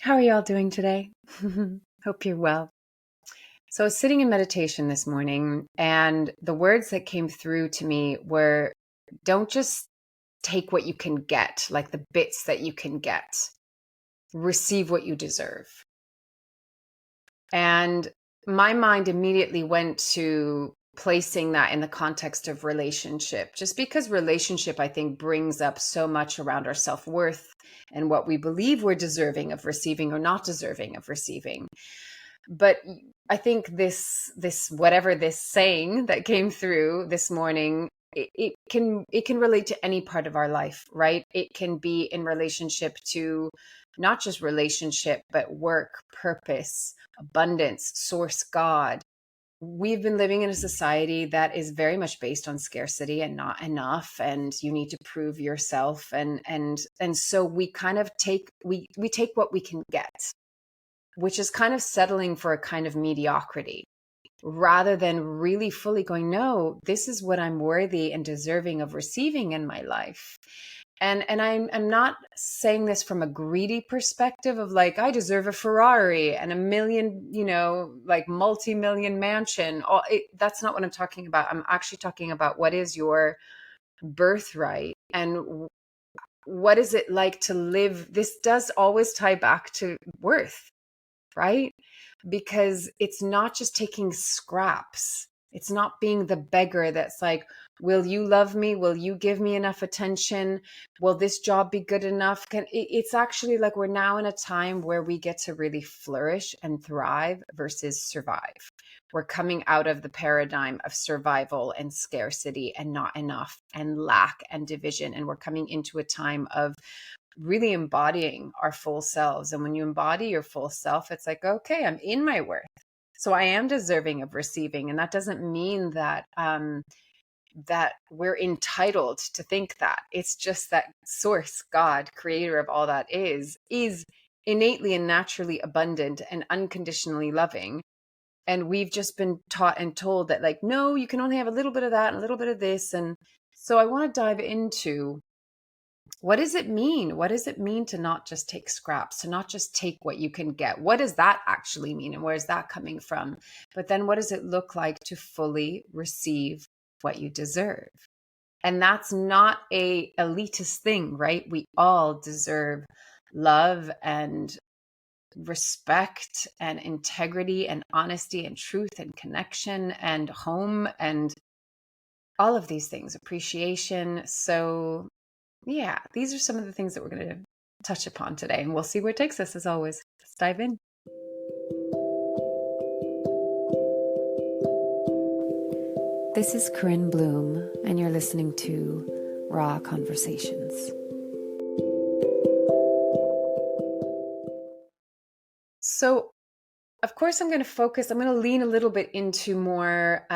How are y'all doing today? Hope you're well. So I was sitting in meditation this morning, and the words that came through to me were don't just take what you can get, like the bits that you can get, receive what you deserve. And my mind immediately went to placing that in the context of relationship, just because relationship, I think, brings up so much around our self-worth and what we believe we're deserving of receiving or not deserving of receiving. But I think this whatever this saying that came through this morning, it can relate to any part of our life, right? It can be in relationship to not just relationship, but work, purpose, abundance, source, God. We've been living in a society that is very much based on scarcity and not enough, and you need to prove yourself, and so we kind of we take what we can get, which is kind of settling for a kind of mediocrity rather than really fully going, no, this is what I'm worthy and deserving of receiving in my life. And I'm not saying this from a greedy perspective of like, I deserve a Ferrari and a million, like multi-million mansion. That's not what I'm talking about. I'm actually talking about what is your birthright and what is it like to live. This does always tie back to worth, right? Because it's not just taking scraps. It's not being the beggar that's like, will you love me? Will you give me enough attention? Will this job be good enough? It's actually like we're now in a time where we get to really flourish and thrive versus survive. We're coming out of the paradigm of survival and scarcity and not enough and lack and division. And we're coming into a time of really embodying our full selves. And when you embody your full self, it's like, okay, I'm in my worth. So I am deserving of receiving. And that doesn't mean that that we're entitled to think that. It's just that source, God, creator of all that is innately and naturally abundant and unconditionally loving. And we've just been taught and told that, like, no, you can only have a little bit of that and a little bit of this. And so I want to dive into, what does it mean? What does it mean to not just take scraps, to not just take what you can get? What does that actually mean? And where is that coming from? But then what does it look like to fully receive what you deserve? And that's not a elitist thing, right? We all deserve love and respect and integrity and honesty and truth and connection and home and all of these things, appreciation. So yeah, these are some of the things that we're going to touch upon today, and we'll see where it takes us as always. Let's dive in. This is Corinne Bloom, and you're listening to Raw Conversations. So, of course, I'm going to lean a little bit into more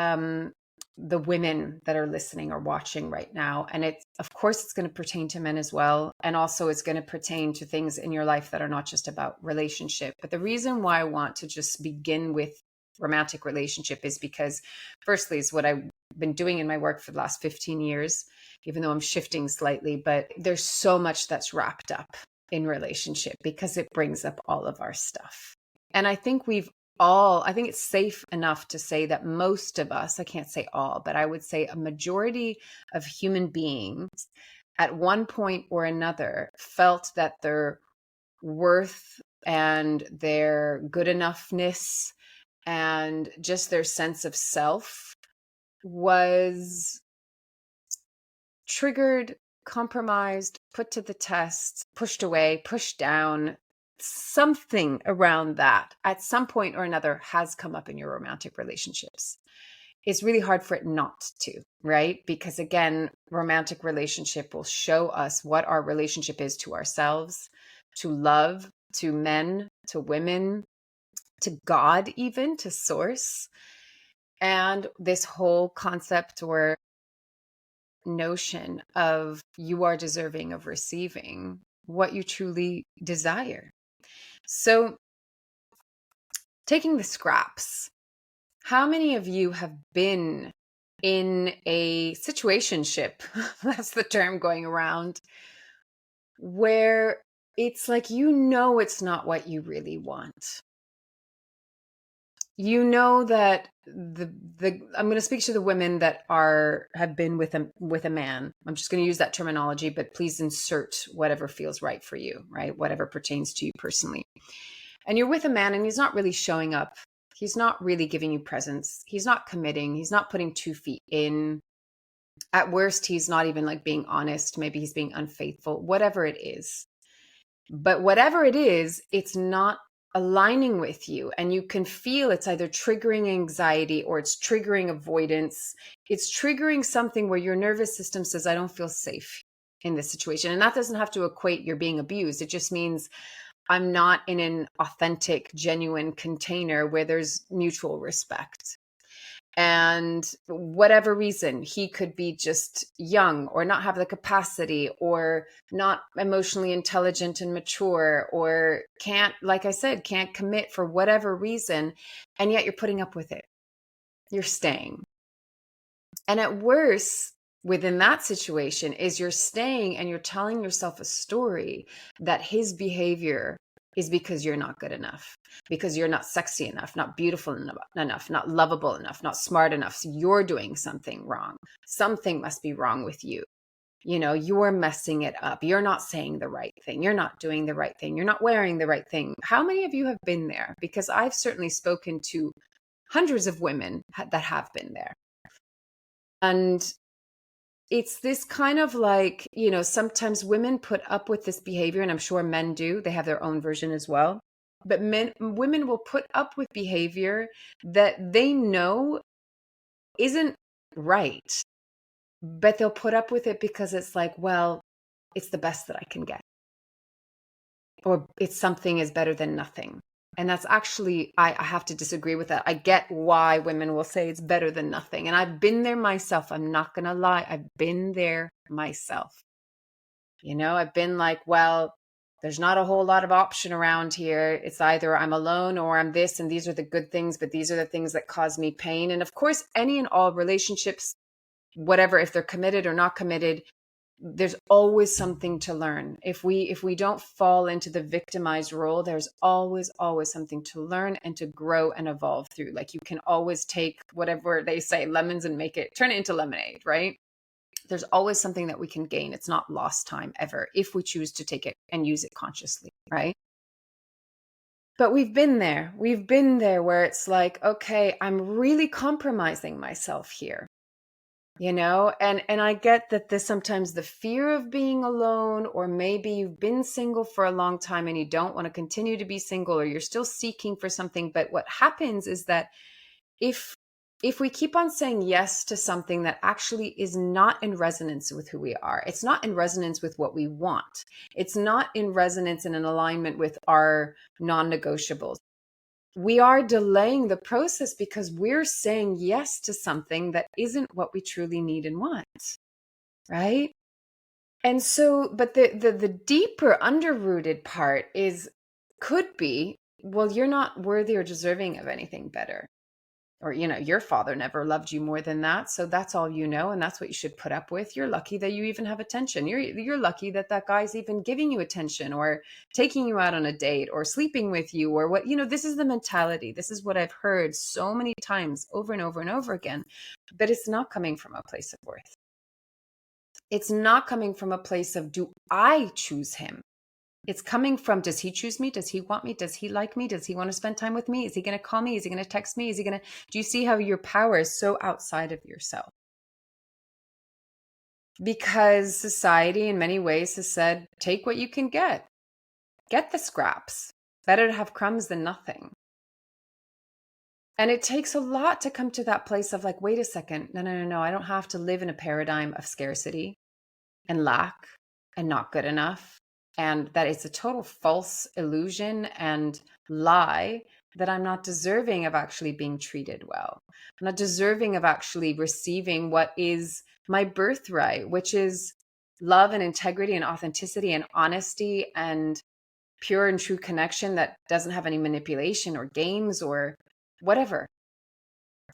the women that are listening or watching right now. And of course, it's going to pertain to men as well. And also it's going to pertain to things in your life that are not just about relationship. But the reason why I want to just begin with romantic relationship is because, firstly, is what I've been doing in my work for the last 15 years, even though I'm shifting slightly, but there's so much that's wrapped up in relationship because it brings up all of our stuff. And I think I think it's safe enough to say that most of us, I can't say all, but I would say a majority of human beings at one point or another felt that their worth and their good enoughness and just their sense of self was triggered, compromised, put to the test, pushed away, pushed down. Something around that at some point or another has come up in your romantic relationships. It's really hard for it not to, right? Because again, romantic relationship will show us what our relationship is to ourselves, to love, to men, to women, to God, even to source. And this whole concept or notion of you are deserving of receiving what you truly desire. So, taking the scraps, how many of you have been in a situationship, that's the term going around, where it's like, it's not what you really want. That the I'm going to speak to the women that have been with a man. I'm just going to use that terminology, but please insert whatever feels right for you, right? Whatever pertains to you personally. And you're with a man and he's not really showing up. He's not really giving you presence. He's not committing. He's not putting 2 feet in. At worst, he's not even like being honest. Maybe he's being unfaithful, whatever it is. But whatever it is, it's not aligning with you. And you can feel it's either triggering anxiety or it's triggering avoidance. It's triggering something where your nervous system says, I don't feel safe in this situation. And that doesn't have to equate you're being abused. It just means I'm not in an authentic, genuine container where there's mutual respect. And whatever reason, he could be just young or not have the capacity or not emotionally intelligent and mature or can't, like I said, can't commit for whatever reason. And yet you're putting up with it. You're staying. And at worst, within that situation is you're staying and you're telling yourself a story that his behavior is because you're not good enough, because you're not sexy enough, not beautiful enough, not lovable enough, not smart enough. So you're doing something wrong. Something must be wrong with you. You're messing it up. You're not saying the right thing. You're not doing the right thing. You're not wearing the right thing. How many of you have been there? Because I've certainly spoken to hundreds of women that have been there. And it's this kind of like, sometimes women put up with this behavior, and I'm sure men do. They have their own version as well. But women will put up with behavior that they know isn't right, but they'll put up with it because it's like, well, it's the best that I can get. Or it's something is better than nothing. And that's actually, I have to disagree with that. I get why women will say it's better than nothing. And I've been there myself. I'm not going to lie. I've been there myself. I've been like, well, there's not a whole lot of option around here. It's either I'm alone or I'm this, and these are the good things, but these are the things that cause me pain. And of course, any and all relationships, whatever, if they're committed or not committed, there's always something to learn. If we don't fall into the victimized role, there's always something to learn and to grow and evolve through. Like you can always take whatever they say, lemons, and turn it into lemonade, right? There's always something that we can gain. It's not lost time ever if we choose to take it and use it consciously, right? But we've been there where it's like, okay, I'm really compromising myself here. And I get that there's sometimes the fear of being alone, or maybe you've been single for a long time and you don't want to continue to be single, or you're still seeking for something. But what happens is that if we keep on saying yes to something that actually is not in resonance with who we are, it's not in resonance with what we want, it's not in resonance and in alignment with our non-negotiables, we are delaying the process because we're saying yes to something that isn't what we truly need and want, right? And so, but the deeper underrooted part could be, well, you're not worthy or deserving of anything better. Or, your father never loved you more than that. So that's all you know. And that's what you should put up with. You're lucky that you even have attention. You're lucky that guy's even giving you attention or taking you out on a date or sleeping with you or what, this is the mentality. This is what I've heard so many times over and over and over again, but it's not coming from a place of worth. It's not coming from a place of, do I choose him? It's coming from, does he choose me? Does he want me? Does he like me? Does he want to spend time with me? Is he going to call me? Is he going to text me? Do you see how your power is so outside of yourself? Because society in many ways has said, take what you can get the scraps. Better to have crumbs than nothing. And it takes a lot to come to that place of like, wait a second. No. I don't have to live in a paradigm of scarcity and lack and not good enough. And that it's a total false illusion and lie that I'm not deserving of actually being treated well. I'm not deserving of actually receiving what is my birthright, which is love and integrity and authenticity and honesty and pure and true connection that doesn't have any manipulation or games or whatever.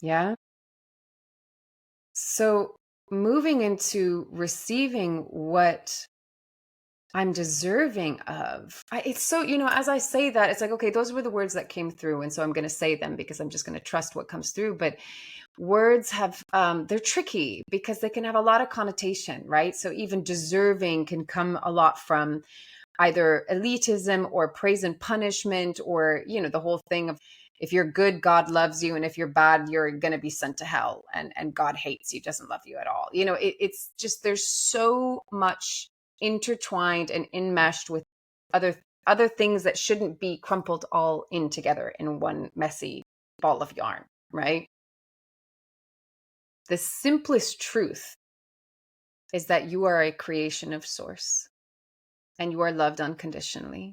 Yeah. So moving into receiving what I'm deserving of. It's so, as I say that, it's like, okay, those were the words that came through. And so I'm going to say them because I'm just going to trust what comes through. But words have, they're tricky because they can have a lot of connotation, right? So even deserving can come a lot from either elitism or praise and punishment, or, the whole thing of, if you're good, God loves you. And if you're bad, you're going to be sent to hell. And God hates you, doesn't love you at all. It's just, there's so much intertwined and enmeshed with other things that shouldn't be crumpled all in together in one messy ball of yarn, right? The simplest truth is that you are a creation of source, and you are loved unconditionally,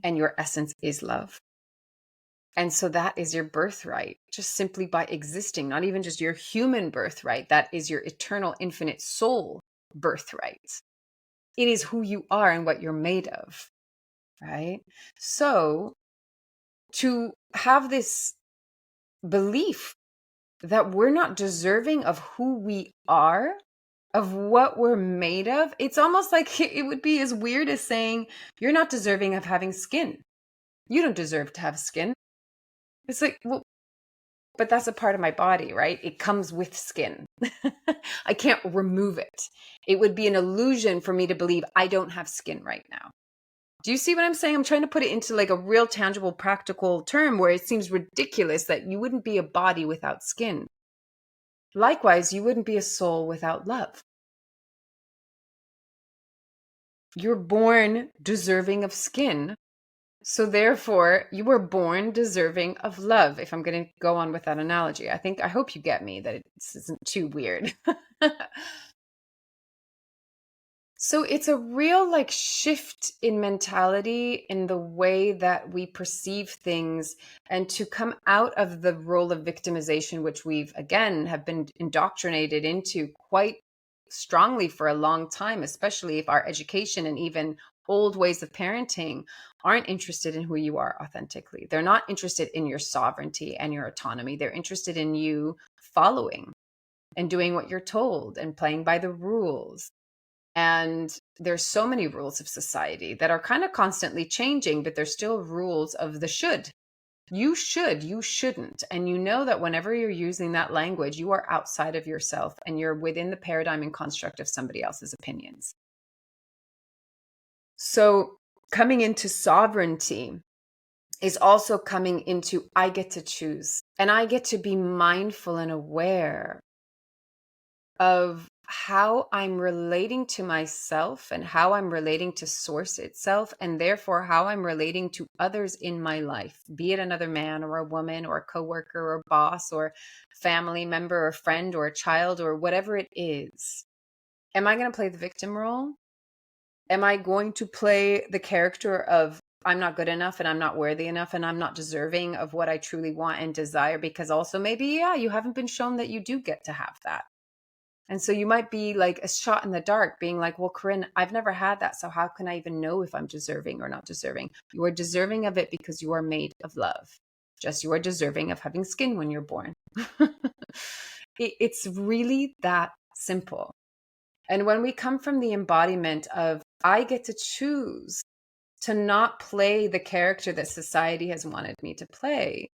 and your essence is love. And so that is your birthright, just simply by existing, not even just your human birthright. That is your eternal, infinite soul birthright. It is who you are and what you're made of, right? So to have this belief that we're not deserving of who we are, of what we're made of, it's almost like it would be as weird as saying you're not deserving of having skin. You don't deserve to have skin. It's like, well, but that's a part of my body, right? It comes with skin. I can't remove it. It would be an illusion for me to believe I don't have skin right now. Do you see what I'm saying? I'm trying to put it into like a real, tangible, practical term where it seems ridiculous that you wouldn't be a body without skin. Likewise, you wouldn't be a soul without love. You're born deserving of skin. So therefore, you were born deserving of love. If I'm going to go on with that analogy, I hope you get me, that this isn't too weird. So it's a real like shift in mentality, in the way that we perceive things, and to come out of the role of victimization, which we've again have been indoctrinated into quite strongly for a long time, especially if our education and even old ways of parenting aren't interested in who you are authentically. They're not interested in your sovereignty and your autonomy. They're interested in you following and doing what you're told and playing by the rules. And there's so many rules of society that are kind of constantly changing, but they're still rules of the should. You should, you shouldn't. And you know that whenever you're using that language, you are outside of yourself and you're within the paradigm and construct of somebody else's opinions. So coming into sovereignty is also coming into, I get to choose, and I get to be mindful and aware of how I'm relating to myself and how I'm relating to source itself, and therefore how I'm relating to others in my life, be it another man or a woman or a coworker or boss or family member or friend or a child or whatever it is. Am I going to play the victim role? Am I going to play the character of I'm not good enough and I'm not worthy enough and I'm not deserving of what I truly want and desire? Because also maybe, you haven't been shown that you do get to have that. And so you might be like a shot in the dark, being like, well, Corinne, I've never had that. So how can I even know if I'm deserving or not deserving? You are deserving of it because you are made of love. Just you are deserving of having skin when you're born. It's really that simple. And when we come from the embodiment of, I get to choose to not play the character that society has wanted me to play,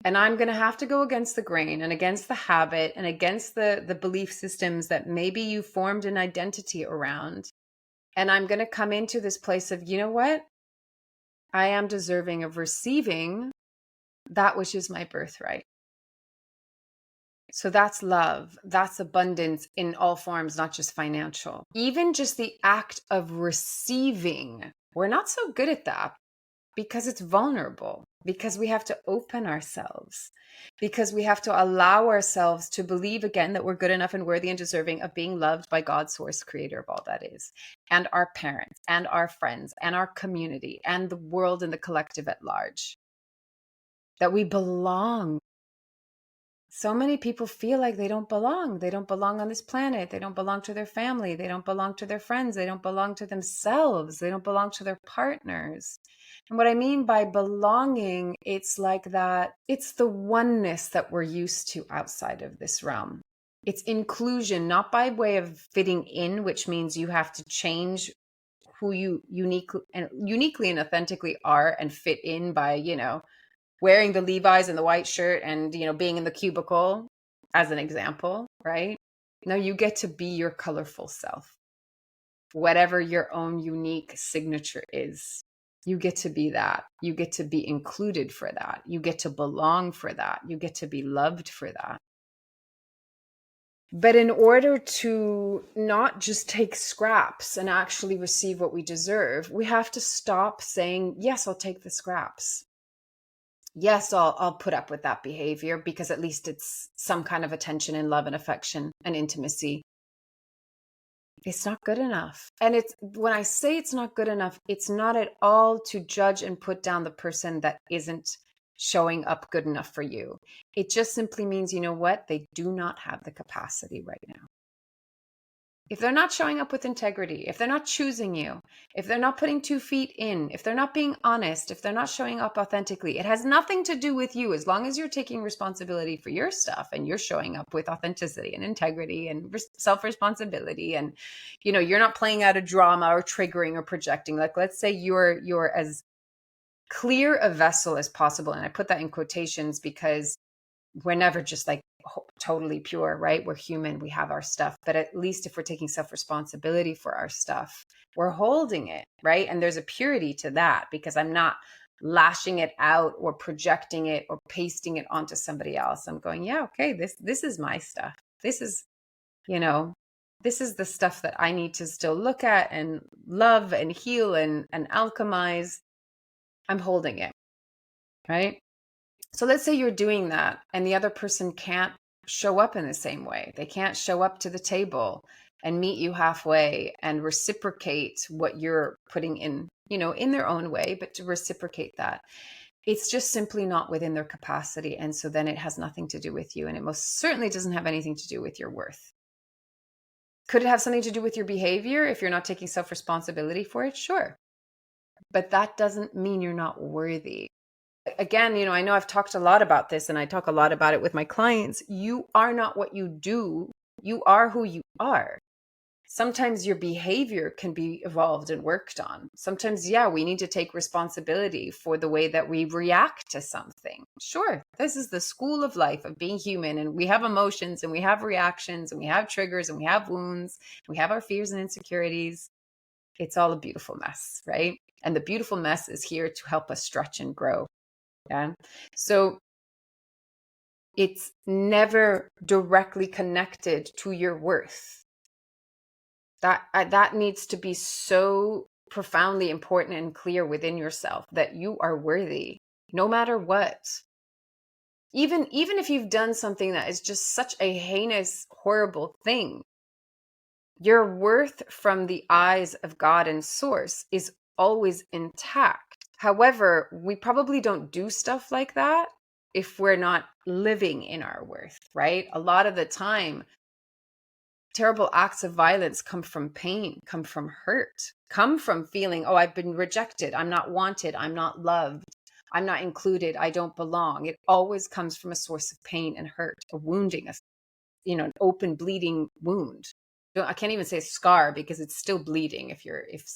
and I'm going to have to go against the grain and against the habit and against the belief systems that maybe you formed an identity around. And I'm going to come into this place of, you know what? I am deserving of receiving that which is my birthright. So that's love. That's abundance in all forms, not just financial. Even just the act of receiving, we're not so good at that because it's vulnerable, because we have to open ourselves, because we have to allow ourselves to believe again that we're good enough and worthy and deserving of being loved by God's source, creator of all that is, and our parents and our friends and our community and the world and the collective at large, that we belong. So many people feel like they don't belong. They don't belong on this planet. They don't belong to their family. They don't belong to their friends. They don't belong to themselves. They don't belong to their partners. And what I mean by belonging, it's like that. It's the oneness that we're used to outside of this realm. It's inclusion, not by way of fitting in, which means you have to change who you uniquely and authentically are and fit in by, wearing the Levi's and the white shirt and, being in the cubicle as an example, right? No, you get to be your colorful self. Whatever your own unique signature is, you get to be that. You get to be included for that. You get to belong for that. You get to be loved for that. But in order to not just take scraps and actually receive what we deserve, we have to stop saying, yes, I'll take the scraps. Yes, I'll put up with that behavior because at least it's some kind of attention and love and affection and intimacy. It's not good enough. And when I say it's not good enough, it's not at all to judge and put down the person that isn't showing up good enough for you. It just simply means, you know what? They do not have the capacity right now. If they're not showing up with integrity, if they're not choosing you, if they're not putting 2 feet in, if they're not being honest, if they're not showing up authentically, it has nothing to do with you. As long as you're taking responsibility for your stuff and you're showing up with authenticity and integrity and self-responsibility, and you're not playing out a drama or triggering or projecting. Like, let's say you're as clear a vessel as possible, and I put that in quotations because we're never just like totally pure, right? We're human, we have our stuff, but at least if we're taking self-responsibility for our stuff, we're holding it, right? And there's a purity to that because I'm not lashing it out or projecting it or pasting it onto somebody else. I'm going, yeah, okay, this is my stuff. This is the stuff that I need to still look at and love and heal and alchemize. I'm holding it, right? So let's say you're doing that and the other person can't show up in the same way. They can't show up to the table and meet you halfway and reciprocate what you're putting in, in their own way, but to reciprocate that. It's just simply not within their capacity. And so then it has nothing to do with you. And it most certainly doesn't have anything to do with your worth. Could it have something to do with your behavior if you're not taking self-responsibility for it? Sure. But that doesn't mean you're not worthy. Again, I know I've talked a lot about this and I talk a lot about it with my clients. You are not what you do. You are who you are. Sometimes your behavior can be evolved and worked on. Sometimes, yeah, we need to take responsibility for the way that we react to something. Sure, this is the school of life of being human, and we have emotions and we have reactions and we have triggers and we have wounds. We have our fears and insecurities. It's all a beautiful mess, right? And the beautiful mess is here to help us stretch and grow. Yeah. So it's never directly connected to your worth. That needs to be so profoundly important and clear within yourself that you are worthy, no matter what. Even if you've done something that is just such a heinous, horrible thing, your worth from the eyes of God and Source is always intact. However, we probably don't do stuff like that if we're not living in our worth, right? A lot of the time, terrible acts of violence come from pain, come from hurt, come from feeling, oh, I've been rejected. I'm not wanted. I'm not loved. I'm not included. I don't belong. It always comes from a source of pain and hurt, a wounding, an open bleeding wound. I can't even say scar because it's still bleeding if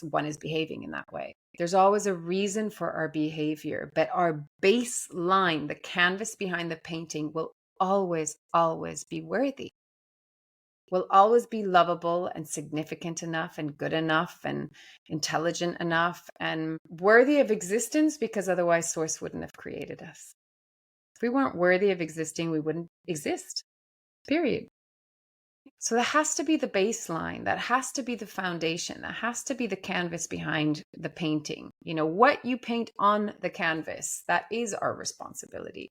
one is behaving in that way. There's always a reason for our behavior, but our baseline, the canvas behind the painting, will always, always be worthy. Will always be lovable and significant enough and good enough and intelligent enough and worthy of existence, because otherwise Source wouldn't have created us. If we weren't worthy of existing, we wouldn't exist, period. So that has to be the baseline. That has to be the foundation. That has to be the canvas behind the painting. What you paint on the canvas, that is our responsibility.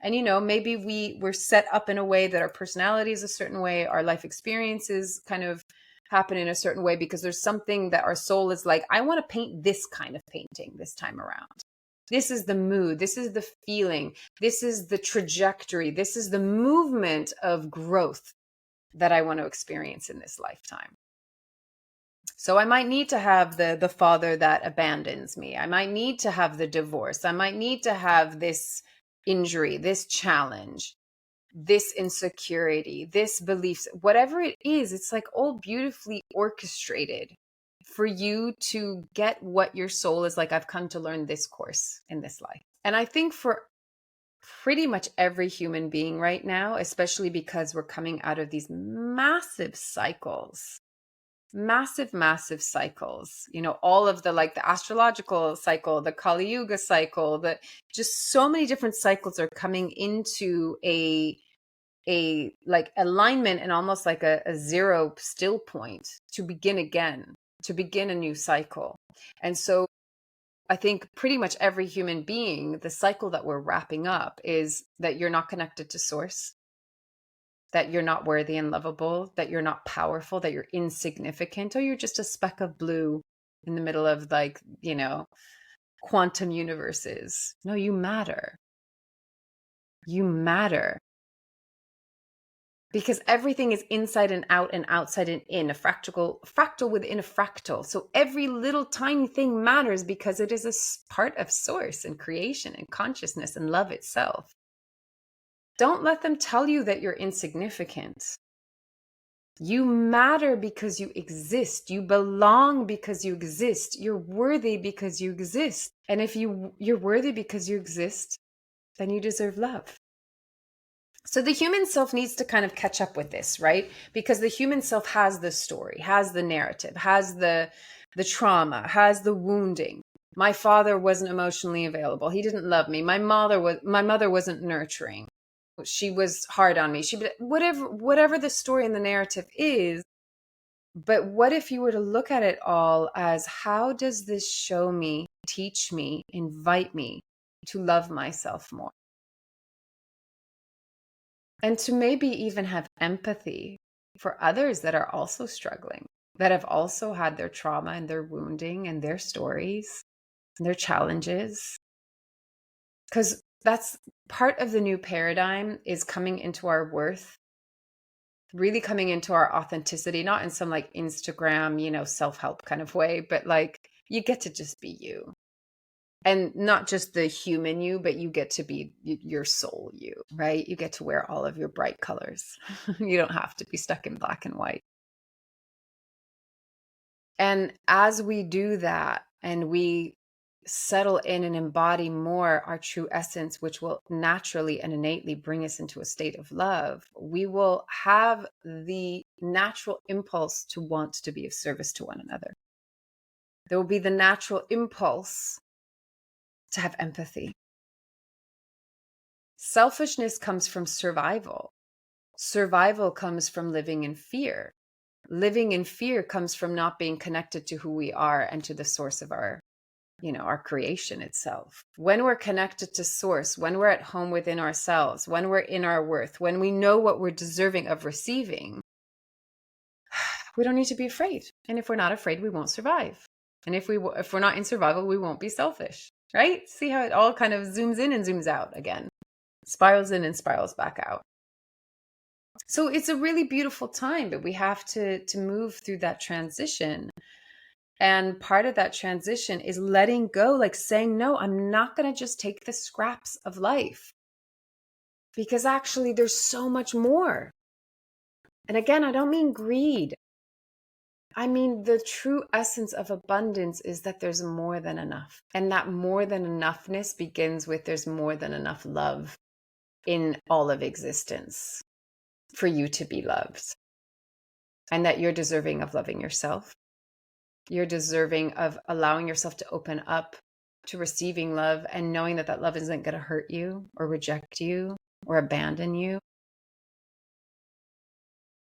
And, maybe we're set up in a way that our personality is a certain way, our life experiences kind of happen in a certain way because there's something that our soul is like, I want to paint this kind of painting this time around. This is the mood. This is the feeling. This is the trajectory. This is the movement of growth that I want to experience in this lifetime. So I might need to have the father that abandons me. I might need to have the divorce. I might need to have this injury, this challenge, this insecurity, this beliefs, whatever it is, it's like all beautifully orchestrated for you to get what your soul is like. I've come to learn this course in this life. And I think for pretty much every human being right now, especially because we're coming out of these massive cycles, massive cycles, all of the like the astrological cycle, the Kali Yuga cycle, the just so many different cycles are coming into a like alignment and almost like a zero still point to begin again, to begin a new cycle. And so I think pretty much every human being, the cycle that we're wrapping up is that you're not connected to source, that you're not worthy and lovable, that you're not powerful, that you're insignificant, or you're just a speck of blue in the middle of like, quantum universes. No, you matter. You matter. Because everything is inside and out and outside and in, a fractal within a fractal. So every little tiny thing matters because it is a part of source and creation and consciousness and love itself. Don't let them tell you that you're insignificant. You matter because you exist. You belong because you exist. You're worthy because you exist. And if you're worthy because you exist, then you deserve love. So the human self needs to kind of catch up with this, right? Because the human self has the story, has the narrative, has the trauma, has the wounding. My father wasn't emotionally available. He didn't love me. My mother wasn't nurturing. She was hard on me. Whatever the story and the narrative is. But what if you were to look at it all as, how does this show me, teach me, invite me to love myself more? And to maybe even have empathy for others that are also struggling, that have also had their trauma and their wounding and their stories and their challenges. Because that's part of the new paradigm, is coming into our worth, really coming into our authenticity, not in some like Instagram, self-help kind of way, but like you get to just be you. And not just the human you, but you get to be your soul you, right? You get to wear all of your bright colors. You don't have to be stuck in black and white. And as we do that and we settle in and embody more our true essence, which will naturally and innately bring us into a state of love, we will have the natural impulse to want to be of service to one another. There will be the natural impulse to have empathy. Selfishness comes from survival. Survival comes from living in fear. Living in fear comes from not being connected to who we are and to the source of our creation itself. When we're connected to source, when we're at home within ourselves, when we're in our worth, when we know what we're deserving of receiving, we don't need to be afraid. And if we're not afraid, we won't survive. And if we're not in survival, we won't be selfish, right? See how it all kind of zooms in and zooms out again. Spirals in and spirals back out. So it's a really beautiful time, but we have to move through that transition. And part of that transition is letting go, like saying, no, I'm not going to just take the scraps of life, because actually there's so much more. And again, I don't mean greed. I mean, the true essence of abundance is that there's more than enough. And that more than enoughness begins with there's more than enough love in all of existence for you to be loved. And that you're deserving of loving yourself. You're deserving of allowing yourself to open up to receiving love and knowing that that love isn't going to hurt you or reject you or abandon you.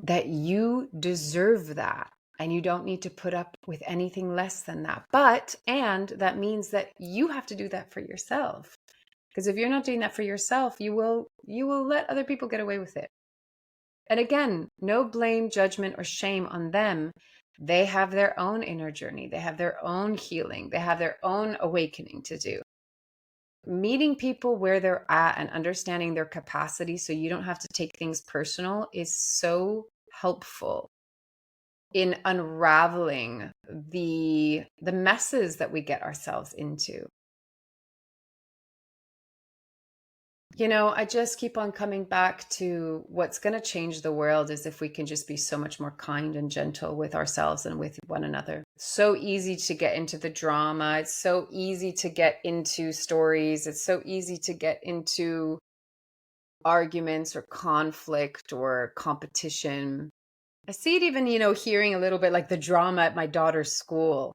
That you deserve that. And you don't need to put up with anything less than that. And that means that you have to do that for yourself. Because if you're not doing that for yourself, you will let other people get away with it. And again, no blame, judgment, or shame on them. They have their own inner journey. They have their own healing. They have their own awakening to do. Meeting people where they're at and understanding their capacity so you don't have to take things personal is so helpful in unraveling the messes that we get ourselves into. I just keep on coming back to what's going to change the world is if we can just be so much more kind and gentle with ourselves and with one another. So easy to get into the drama. It's so easy to get into stories. It's so easy to get into arguments or conflict or competition. I see it even, hearing a little bit like the drama at my daughter's school.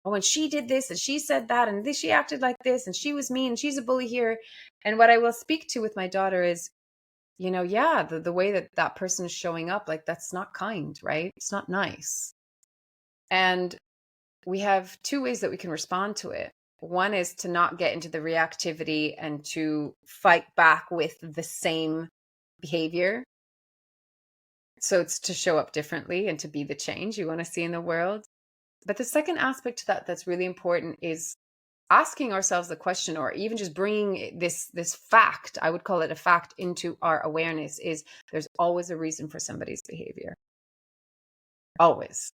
Oh, and she did this and she said that and this, she acted like this and she was mean and she's a bully here. And what I will speak to with my daughter is, yeah, the way that that person is showing up, like that's not kind, right? It's not nice. And we have two ways that we can respond to it. One is to not get into the reactivity and to fight back with the same behavior. So it's to show up differently and to be the change you want to see in the world. But the second aspect to that that's really important is asking ourselves the question, or even just bringing this fact, I would call it a fact, into our awareness, is there's always a reason for somebody's behavior. Always.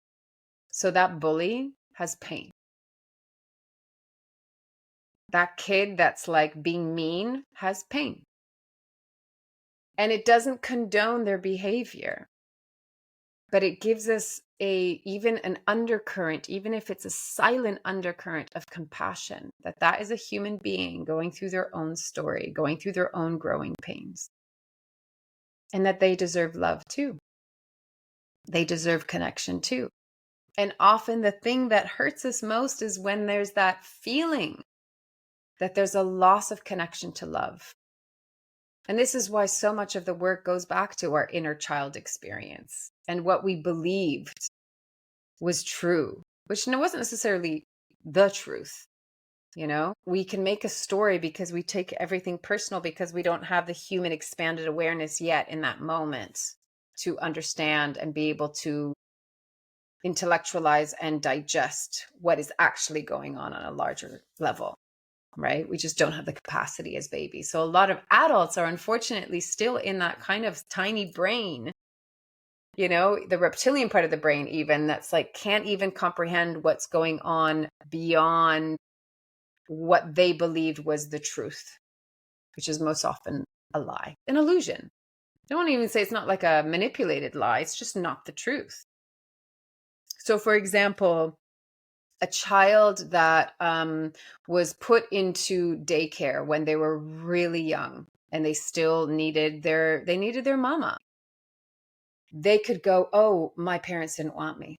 So that bully has pain. That kid that's like being mean has pain. And it doesn't condone their behavior, but it gives us even an undercurrent, even if it's a silent undercurrent of compassion, that is a human being going through their own story, going through their own growing pains, and that they deserve love too. They deserve connection too. And often the thing that hurts us most is when there's that feeling that there's a loss of connection to love. And this is why so much of the work goes back to our inner child experience and what we believed was true, which wasn't necessarily the truth. We can make a story because we take everything personal because we don't have the human expanded awareness yet in that moment to understand and be able to intellectualize and digest what is actually going on a larger level, right? We just don't have the capacity as babies. So a lot of adults are unfortunately still in that kind of tiny brain, the reptilian part of the brain, even that's like can't even comprehend what's going on beyond what they believed was the truth, which is most often a lie, an illusion. I don't even say it's not like a manipulated lie. It's just not the truth. So, for example, a child that was put into daycare when they were really young and they still needed their mama. They could go, oh, my parents didn't want me.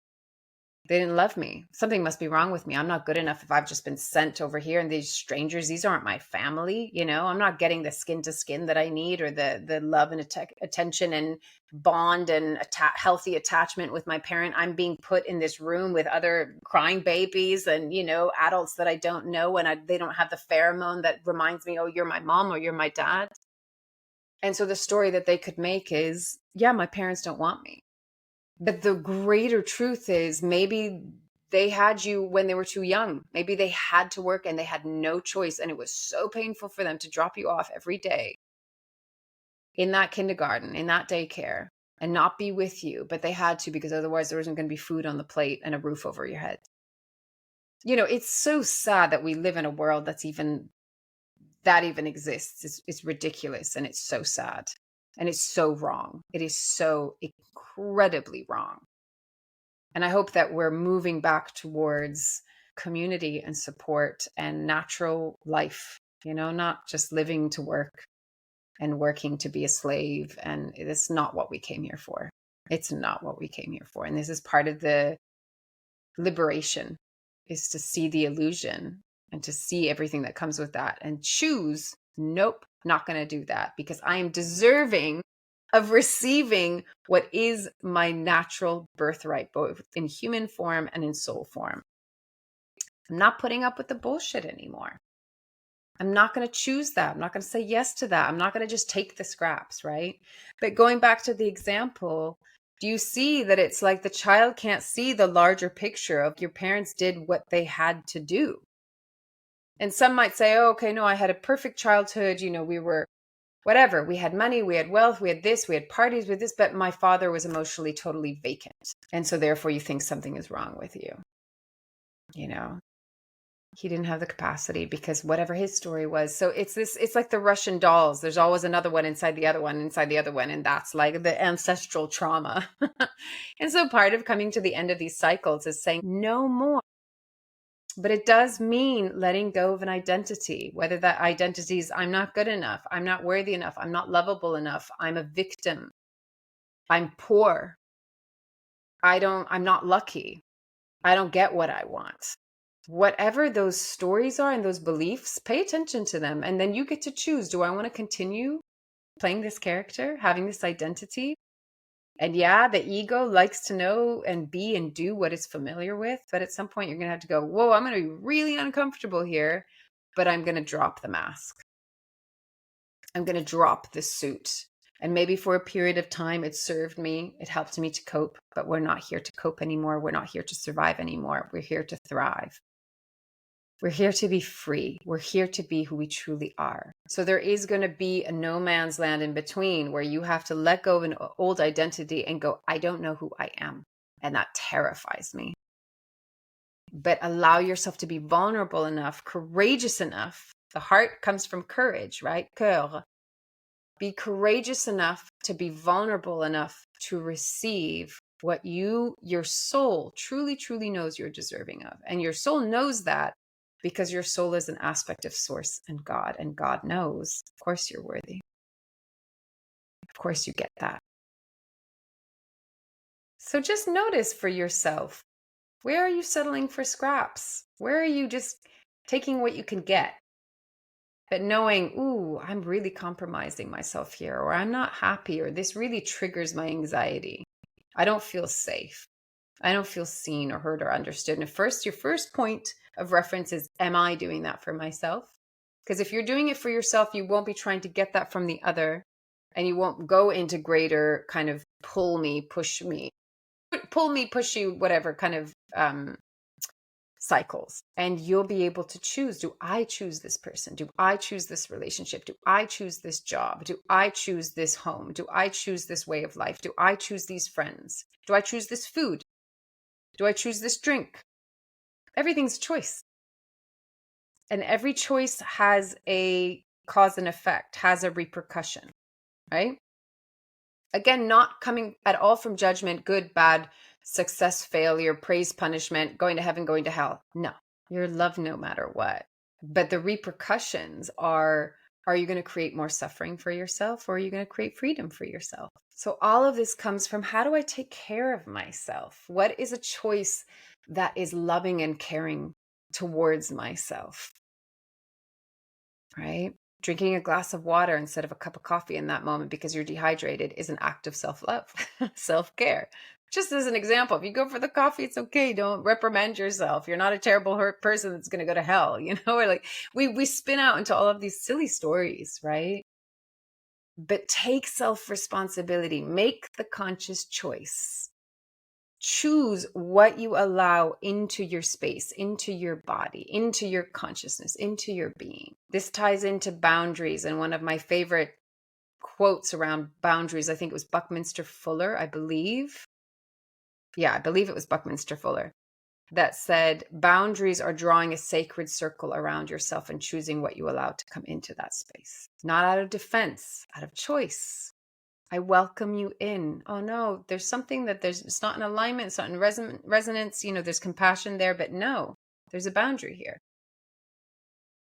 They didn't love me. Something must be wrong with me. I'm not good enough if I've just been sent over here and these strangers, these aren't my family. I'm not getting the skin to skin that I need or the love and attention and bond and healthy attachment with my parent. I'm being put in this room with other crying babies and, adults that I don't know. And they don't have the pheromone that reminds me, oh, you're my mom or you're my dad. And so the story that they could make is, yeah, my parents don't want me. But the greater truth is maybe they had you when they were too young. Maybe they had to work and they had no choice. And it was so painful for them to drop you off every day in that kindergarten, in that daycare, and not be with you. But they had to because otherwise there wasn't going to be food on the plate and a roof over your head. It's so sad that we live in a world that even exists. It's ridiculous and it's so sad. And it's so wrong. It is so incredibly wrong. And I hope that we're moving back towards community and support and natural life, not just living to work and working to be a slave. And it's not what we came here for. It's not what we came here for. And this is part of the liberation, is to see the illusion and to see everything that comes with that and choose, nope, not going to do that because I am deserving of receiving what is my natural birthright, both in human form and in soul form. I'm not putting up with the bullshit anymore. I'm not going to choose that. I'm not going to say yes to that. I'm not going to just take the scraps, right? But going back to the example, do you see that it's like the child can't see the larger picture of your parents did what they had to do? And some might say, oh, okay, no, I had a perfect childhood. We were whatever. We had money, we had wealth, we had this, we had parties with this, but my father was emotionally totally vacant. And so therefore you think something is wrong with you. He didn't have the capacity because whatever his story was. So it's like the Russian dolls. There's always another one inside the other one, inside the other one. And that's like the ancestral trauma. And so part of coming to the end of these cycles is saying no more. But it does mean letting go of an identity, whether that identity is I'm not good enough, I'm not worthy enough, I'm not lovable enough, I'm a victim, I'm poor, I'm not lucky, I don't get what I want. Whatever those stories are and those beliefs, pay attention to them. And then you get to choose, do I want to continue playing this character, having this identity? And yeah, the ego likes to know and be and do what it's familiar with. But at some point, you're going to have to go, whoa, I'm going to be really uncomfortable here, but I'm going to drop the mask. I'm going to drop the suit. And maybe for a period of time, it served me. It helped me to cope. But we're not here to cope anymore. We're not here to survive anymore. We're here to thrive. We're here to be free. We're here to be who we truly are. So there is going to be a no man's land in between where you have to let go of an old identity and go, I don't know who I am. And that terrifies me. But allow yourself to be vulnerable enough, courageous enough. The heart comes from courage, right? Cœur. Be courageous enough to be vulnerable enough to receive what your soul truly, truly knows you're deserving of. And your soul knows that because your soul is an aspect of source and God knows, of course, you're worthy. Of course, you get that. So just notice for yourself, where are you settling for scraps? Where are you just taking what you can get? But knowing, ooh, I'm really compromising myself here, or I'm not happy, or this really triggers my anxiety. I don't feel safe. I don't feel seen or heard or understood. And your first point of reference is, am I doing that for myself? Because if you're doing it for yourself, you won't be trying to get that from the other, and you won't go into greater kind of pull me, push you, whatever kind of cycles. And you'll be able to choose, do I choose this person? Do I choose this relationship? Do I choose this job? Do I choose this home? Do I choose this way of life? Do I choose these friends? Do I choose this food? Do I choose this drink? Everything's a choice. And every choice has a cause and effect, has a repercussion, right? Again, not coming at all from judgment, good, bad, success, failure, praise, punishment, going to heaven, going to hell. No, you're loved no matter what. But the repercussions are you going to create more suffering for yourself, or are you going to create freedom for yourself? So all of this comes from, how do I take care of myself? What is a choice that is loving and caring towards myself? Right? Drinking a glass of water instead of a cup of coffee in that moment because you're dehydrated is an act of self-love, self-care. Just as an example, if you go for the coffee, it's okay. Don't reprimand yourself. You're not a terrible hurt person that's going to go to hell, or like we spin out into all of these silly stories, right? But take self-responsibility, make the conscious choice. Choose what you allow into your space, into your body, into your consciousness, into your being. This ties into boundaries. And one of my favorite quotes around boundaries, I think it was Buckminster Fuller, I believe. Yeah, I believe it was Buckminster Fuller, that said, boundaries are drawing a sacred circle around yourself and choosing what you allow to come into that space. Not out of defense, out of choice. I welcome you in. Oh no, there's something that it's not in alignment, it's not in resonance, there's compassion there, but no, there's a boundary here.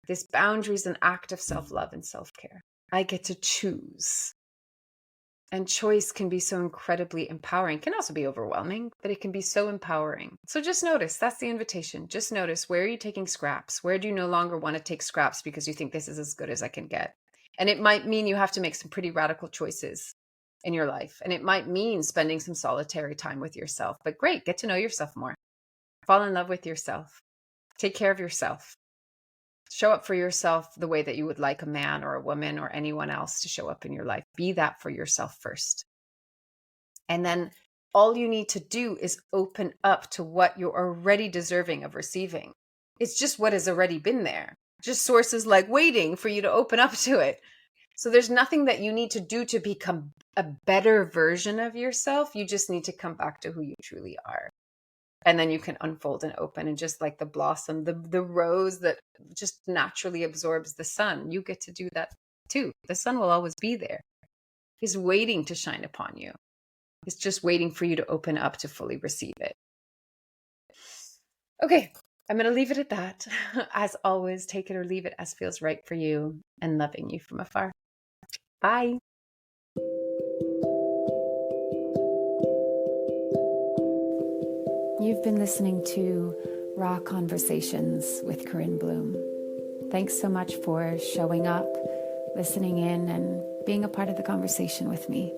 This boundary is an act of self-love and self-care. I get to choose. And choice can be so incredibly empowering. It can also be overwhelming, but it can be so empowering. So just notice, that's the invitation. Just notice, where are you taking scraps? Where do you no longer want to take scraps because you think this is as good as I can get? And it might mean you have to make some pretty radical choices in your life. And it might mean spending some solitary time with yourself. But great, get to know yourself more. Fall in love with yourself. Take care of yourself. Show up for yourself the way that you would like a man or a woman or anyone else to show up in your life. Be that for yourself first. And then all you need to do is open up to what you're already deserving of receiving. It's just what has already been there. Just sources like waiting for you to open up to it. So there's nothing that you need to do to become a better version of yourself. You just need to come back to who you truly are. And then you can unfold and open, and just like the blossom, the rose that just naturally absorbs the sun, you get to do that too. The sun will always be there. He's waiting to shine upon you. He's just waiting for you to open up to fully receive it. Okay, I'm going to leave it at that. As always, take it or leave it as feels right for you, and loving you from afar. Bye. You've been listening to Raw Conversations with Corinne Bloom. Thanks so much for showing up, listening in, and being a part of the conversation with me.